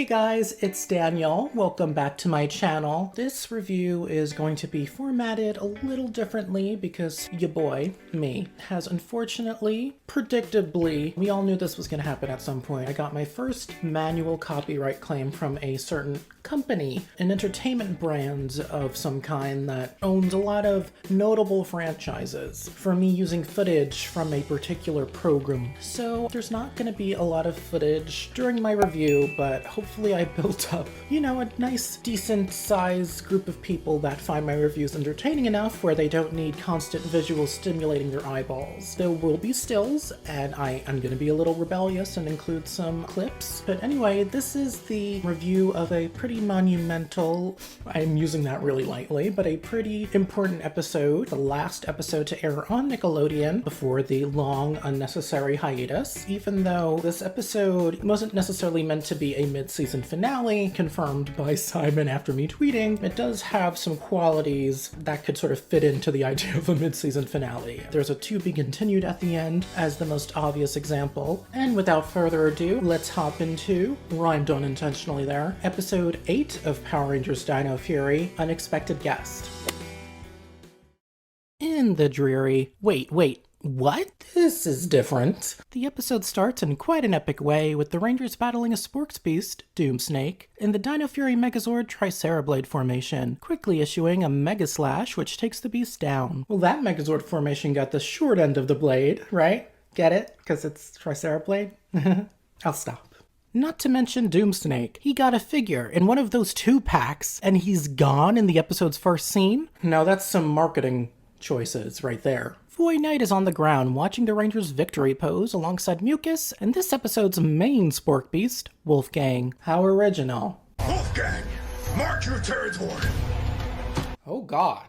Hey guys, it's Daniel. Welcome back to my channel. This review is going to be formatted a little differently because ya boy, me, has unfortunately, predictably, we all knew this was going to happen at some point. I got my first manual copyright claim from a certain company, an entertainment brand of some kind that owns a lot of notable franchises, for me using footage from a particular program. So there's not going to be a lot of footage during my review, but hopefully I built up, you know, a nice, decent sized group of people that find my reviews entertaining enough where they don't need constant visuals stimulating their eyeballs. There will be stills, and I am going to be a little rebellious and include some clips. But anyway, this is the review of a pretty monumental, I'm using that really lightly, but a pretty important episode, the last episode to air on Nickelodeon before the long, unnecessary hiatus. Even though this episode wasn't necessarily meant to be a mid-season finale, confirmed by Simon after me tweeting, it does have some qualities that could sort of fit into the idea of a mid-season finale. There's a to be continued at the end as the most obvious example. And without further ado, let's hop into, rhymed unintentionally there, episode 8 of Power Rangers Dino Fury, Unexpected Guest. In the dreary, wait, what? This is different. The episode starts in quite an epic way with the Rangers battling a sporks beast, Doomsnake, in the Dino Fury Megazord Tricerablade formation, quickly issuing a Mega Slash which takes the beast down. Well, that Megazord formation got the short end of the blade, right? Get it? Because it's Tricerablade? I'll stop. Not to mention Doomsnake. He got a figure in one of those 2-packs, and he's gone in the episode's first scene? Now that's some marketing choices right there. Void Knight is on the ground watching the Rangers' victory pose alongside Mucus and this episode's main spork beast, Wolfgang. How original. Wolfgang, mark your territory. Oh god.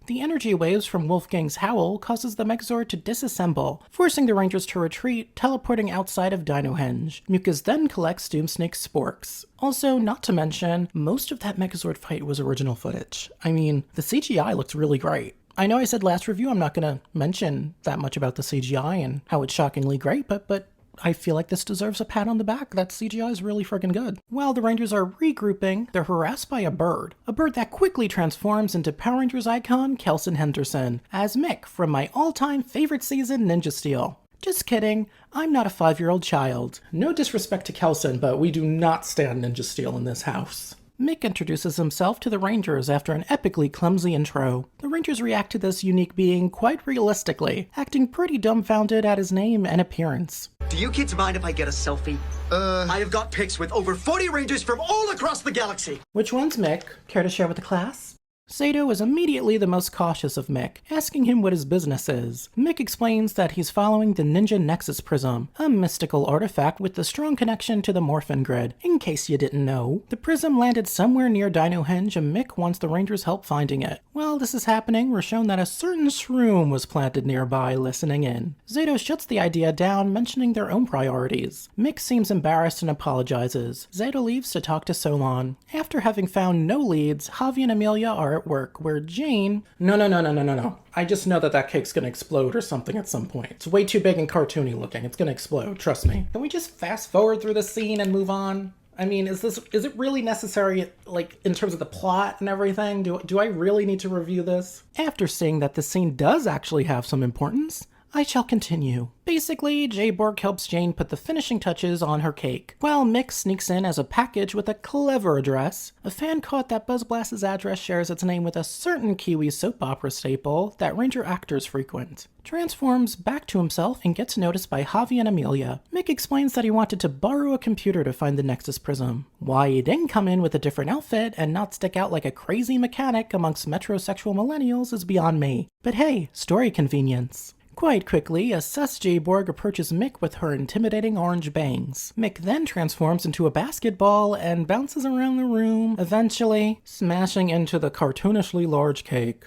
The energy waves from Wolfgang's howl causes the Megazord to disassemble, forcing the Rangers to retreat, teleporting outside of Dinohenge. Mucus then collects Doomsnake's sporks. Also, not to mention, most of that Megazord fight was original footage. I mean, the CGI looks really great. I know I said last review I'm not going to mention that much about the CGI and how it's shockingly great, but I feel like this deserves a pat on the back. That CGI is really friggin' good. While the Rangers are regrouping, they're harassed by a bird that quickly transforms into Power Rangers icon Kelson Henderson as Mick from my all-time favorite season, Ninja Steel. Just kidding, I'm not a 5-year-old child. No disrespect to Kelson, but we do not stand Ninja Steel in this house. Mick introduces himself to the Rangers after an epically clumsy intro. The Rangers react to this unique being quite realistically, acting pretty dumbfounded at his name and appearance. Do you kids mind if I get a selfie? I have got pics with over 40 Rangers from all across the galaxy. Which one's Mick? Care to share with the class? Sato is immediately the most cautious of Mick, asking him what his business is. Mick explains that he's following the Ninja Nexus Prism, a mystical artifact with a strong connection to the Morphin Grid. In case you didn't know, the prism landed somewhere near Dinohenge and Mick wants the Rangers' help finding it. While this is happening, we're shown that a certain shroom was planted nearby, listening in. Zato shuts the idea down, mentioning their own priorities. Mick seems embarrassed and apologizes. Zato leaves to talk to Solon. After having found no leads, Javi and Amelia are at work, where Jane... No. I just know that cake's gonna explode or something at some point. It's way too big and cartoony looking. It's gonna explode, trust me. Can we just fast forward through the scene and move on? I mean, is it really necessary, like, in terms of the plot and everything? Do I really need to review this? After seeing that the scene does actually have some importance, I shall continue. Basically, J-Borg helps Jane put the finishing touches on her cake, while Mick sneaks in as a package with a clever address. A fan caught that Buzz Blast's address shares its name with a certain Kiwi soap opera staple that Ranger actors frequent. Transforms back to himself and gets noticed by Javi and Amelia. Mick explains that he wanted to borrow a computer to find the Nexus Prism. Why he didn't come in with a different outfit and not stick out like a crazy mechanic amongst metrosexual millennials is beyond me. But hey, story convenience. Quite quickly, a sus J-Borg approaches Mick with her intimidating orange bangs. Mick then transforms into a basketball and bounces around the room, eventually smashing into the cartoonishly large cake.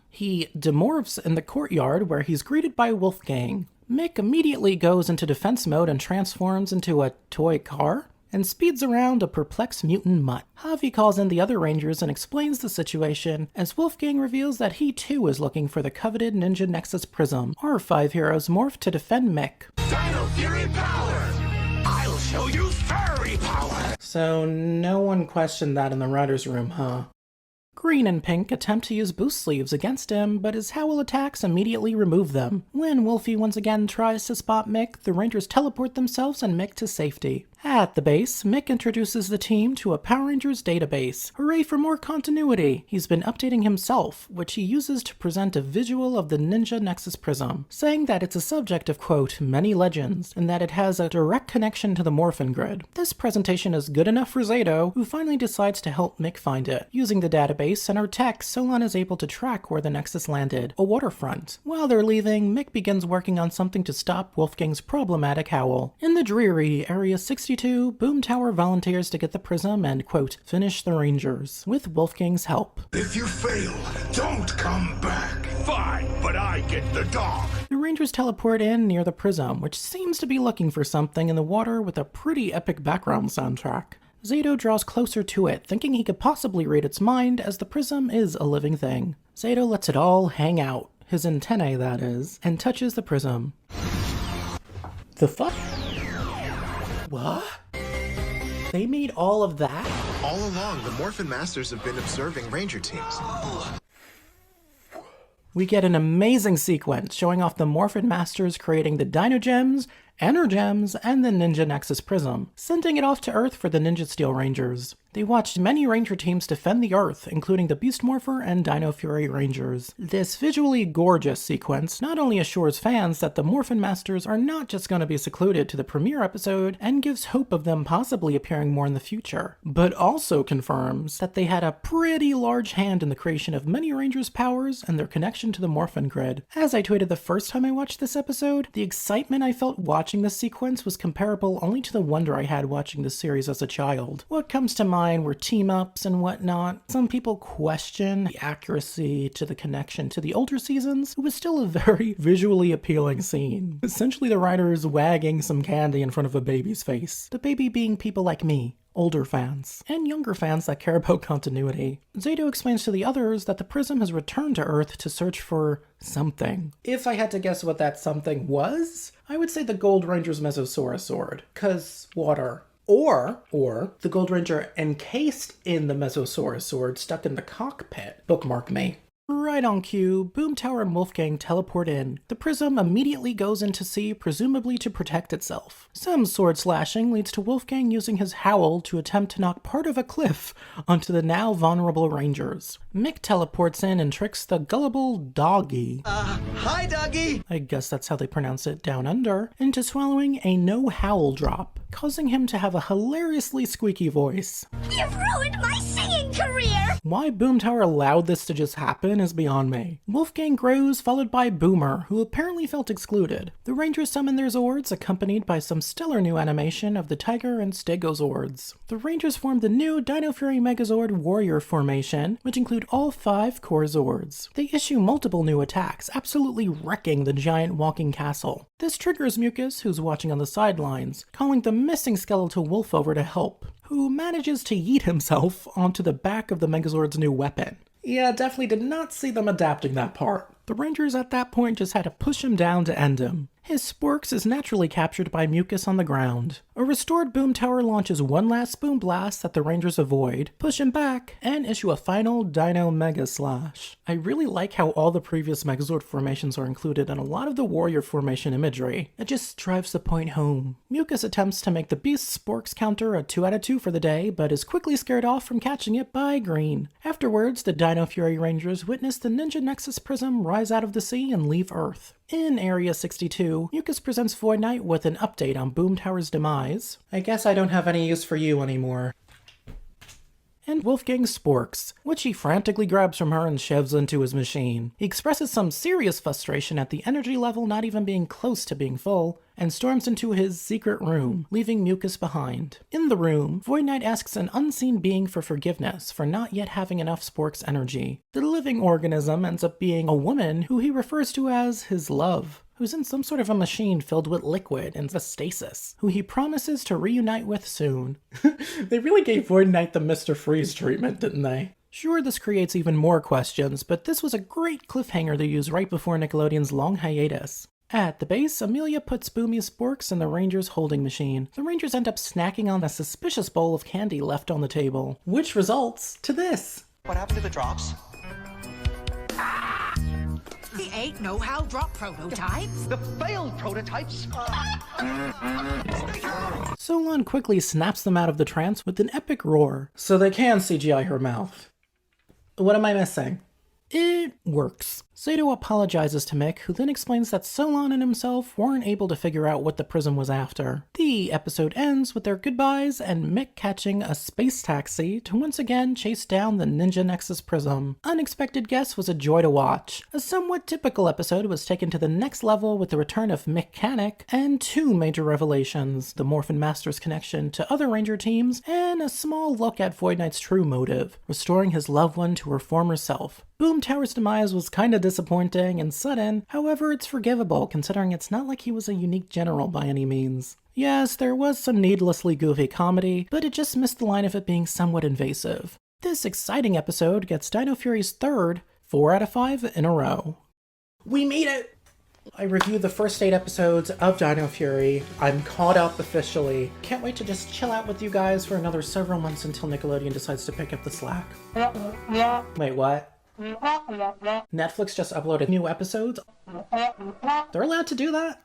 He demorphs in the courtyard where he's greeted by Wolfgang. Mick immediately goes into defense mode and transforms into a toy car and speeds around a perplexed mutant mutt. Javi calls in the other Rangers and explains the situation, as Wolfgang reveals that he too is looking for the coveted Ninja Nexus Prism. Our 5 heroes morph to defend Mick. Dino Fury power! I'll show you first! power. So no one questioned that in the writer's room, huh? Green and Pink attempt to use boost sleeves against him, but his Howl attacks immediately remove them. When Wolfie once again tries to spot Mick, the Rangers teleport themselves and Mick to safety. At the base, Mick introduces the team to a Power Rangers database. Hooray for more continuity! He's been updating himself, which he uses to present a visual of the Ninja Nexus Prism, saying that it's a subject of, quote, many legends, and that it has a direct connection to the Morphin Grid. This presentation is good enough for Zato, who finally decides to help Mick find it. Using the database and her tech, Solon is able to track where the Nexus landed, a waterfront. While they're leaving, Mick begins working on something to stop Wolfgang's problematic howl. In the dreary Area 62, Boom Tower volunteers to get the prism and, quote, finish the Rangers, with Wolfgang's help. If you fail, don't come back. Fine, but I get the dog. The Rangers teleport in near the prism, which seems to be looking for something in the water with a pretty epic background soundtrack. Zato draws closer to it, thinking he could possibly read its mind, as the prism is a living thing. Zato lets it all hang out, his antennae that is, and touches the prism. The fuck? What? They made all of that? All along, the Morphin Masters have been observing Ranger teams. We get an amazing sequence showing off the Morphin Masters creating the Dino Gems, Energems, and the Ninja Nexus Prism, sending it off to Earth for the Ninja Steel Rangers. They watched many Ranger teams defend the Earth, including the Beast Morpher and Dino Fury Rangers. This visually gorgeous sequence not only assures fans that the Morphin Masters are not just going to be secluded to the premiere episode and gives hope of them possibly appearing more in the future, but also confirms that they had a pretty large hand in the creation of many Rangers' powers and their connection to the Morphin Grid. As I tweeted the first time I watched this episode, the excitement I felt watching this sequence was comparable only to the wonder I had watching the series as a child. What comes to mind were team-ups and whatnot. Some people question the accuracy to the connection to the older seasons. It was still a very visually appealing scene. Essentially the writers wagging some candy in front of a baby's face. The baby being people like me. Older fans, and younger fans that care about continuity. Zato explains to the others that the Prism has returned to Earth to search for something. If I had to guess what that something was, I would say the Gold Ranger's Mesosaurus sword, 'cause water. Or the Gold Ranger encased in the Mesosaurus sword stuck in the cockpit. Bookmark me. Right on cue, Boom Tower and Wolfgang teleport in. The prism immediately goes into sea, presumably to protect itself. Some sword slashing leads to Wolfgang using his howl to attempt to knock part of a cliff onto the now vulnerable Rangers. Mick teleports in and tricks the gullible doggy. Hi, doggy! I guess that's how they pronounce it down under, into swallowing a no howl drop, causing him to have a hilariously squeaky voice. You've ruined my singing career! Why Boom Tower allowed this to just happen is beyond me. Wolfgang grows, followed by Boomer, who apparently felt excluded. The Rangers summon their Zords, accompanied by some stellar new animation of the Tiger and Stegozords. The Rangers form the new Dino Fury Megazord Warrior formation, which include all 5 core Zords. They issue multiple new attacks, absolutely wrecking the giant walking castle. This triggers Mucus, who's watching on the sidelines, calling the missing skeletal wolf over to help, who manages to yeet himself onto the back of the Megazord's new weapon. Yeah, definitely did not see them adapting that part. The Rangers at that point just had to push him down to end him. His Sporks is naturally captured by Mucus on the ground. A restored Boom Tower launches one last Boom Blast that the Rangers avoid, push him back, and issue a final Dino Mega Slash. I really like how all the previous Megazord formations are included in a lot of the Warrior formation imagery. It just drives the point home. Mucus attempts to make the Beast's Sporks counter a 2 out of 2 for the day, but is quickly scared off from catching it by Green. Afterwards, the Dino Fury Rangers witness the Ninja Nexus Prism rise out of the sea and leave Earth. In Area 62, Mucus presents Void Knight with an update on Boom Tower's demise. I guess I don't have any use for you anymore. And Wolfgang's Sporks, which he frantically grabs from her and shoves into his machine. He expresses some serious frustration at the energy level not even being close to being full, and storms into his secret room, leaving Mucus behind. In the room, Void Knight asks an unseen being for forgiveness for not yet having enough Sporks energy. The living organism ends up being a woman who he refers to as his love, who's in some sort of a machine filled with liquid and stasis, who he promises to reunite with soon. They really gave Void Knight the Mr. Freeze treatment, didn't they? Sure, this creates even more questions, but this was a great cliffhanger to use right before Nickelodeon's long hiatus. At the base, Amelia puts Boomy's sporks in the Rangers' holding machine. The Rangers end up snacking on a suspicious bowl of candy left on the table, which results to this. What happened to the drops? The ain't know-how drop prototypes. The failed prototypes? Solon quickly snaps them out of the trance with an epic roar, so they can CGI her mouth. What am I missing? It works. Sato apologizes to Mick, who then explains that Solon and himself weren't able to figure out what the prism was after. The episode ends with their goodbyes and Mick catching a space taxi to once again chase down the Ninja Nexus prism. Unexpected Guest was a joy to watch. A somewhat typical episode was taken to the next level with the return of Mechanic and two major revelations, the Morphin Master's connection to other Ranger teams, and a small look at Void Knight's true motive, restoring his loved one to her former self. Boom Tower's demise was kinda disappointing and sudden, however it's forgivable considering it's not like he was a unique general by any means. Yes, there was some needlessly goofy comedy, but it just missed the line of it being somewhat invasive. This exciting episode gets Dino Fury's third 4 out of 5 in a row. We made it! I reviewed the first 8 episodes of Dino Fury. I'm caught up officially. Can't wait to just chill out with you guys for another several months until Nickelodeon decides to pick up the slack. Wait, what? Netflix just uploaded new episodes? They're allowed to do that?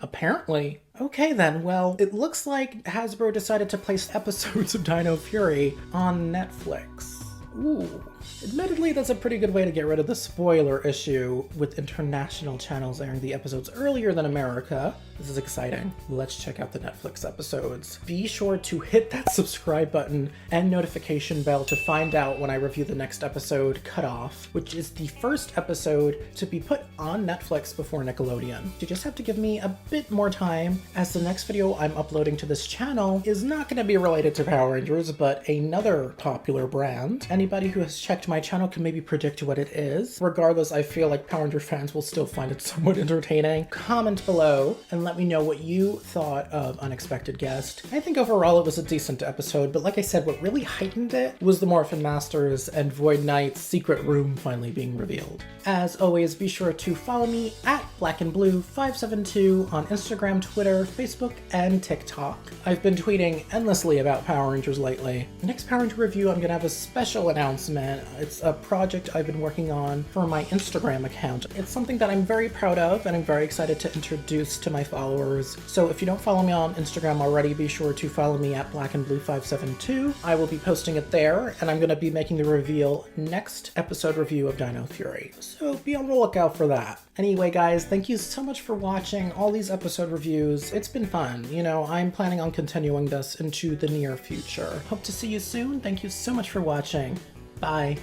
Apparently. Okay then, well, it looks like Hasbro decided to place episodes of Dino Fury on Netflix. Ooh. Admittedly, that's a pretty good way to get rid of the spoiler issue with international channels airing the episodes earlier than America. This is exciting. Let's check out the Netflix episodes. Be sure to hit that subscribe button and notification bell to find out when I review the next episode, Cutoff, which is the first episode to be put on Netflix before Nickelodeon. You just have to give me a bit more time, as the next video I'm uploading to this channel is not going to be related to Power Rangers, but another popular brand. Anybody who has checked my channel can maybe predict what it is. Regardless, I feel like Power Ranger fans will still find it somewhat entertaining. Comment below and let me know what you thought of Unexpected Guest. I think overall it was a decent episode, but like I said, what really heightened it was the Morphin Masters and Void Knight's secret room finally being revealed. As always, be sure to follow me at blackandblue572 on Instagram, Twitter, Facebook, and TikTok. I've been tweeting endlessly about Power Rangers lately. The next Power Ranger review, I'm gonna have a special announcement. It's a project I've been working on for my Instagram account. It's something that I'm very proud of and I'm very excited to introduce to my followers. So if you don't follow me on Instagram already, be sure to follow me at blackandblue572. I will be posting it there, and I'm going to be making the reveal next episode review of Dino Fury. So be on the lookout for that. Anyway guys, thank you so much for watching all these episode reviews. It's been fun. You know, I'm planning on continuing this into the near future. Hope to see you soon. Thank you so much for watching. Bye.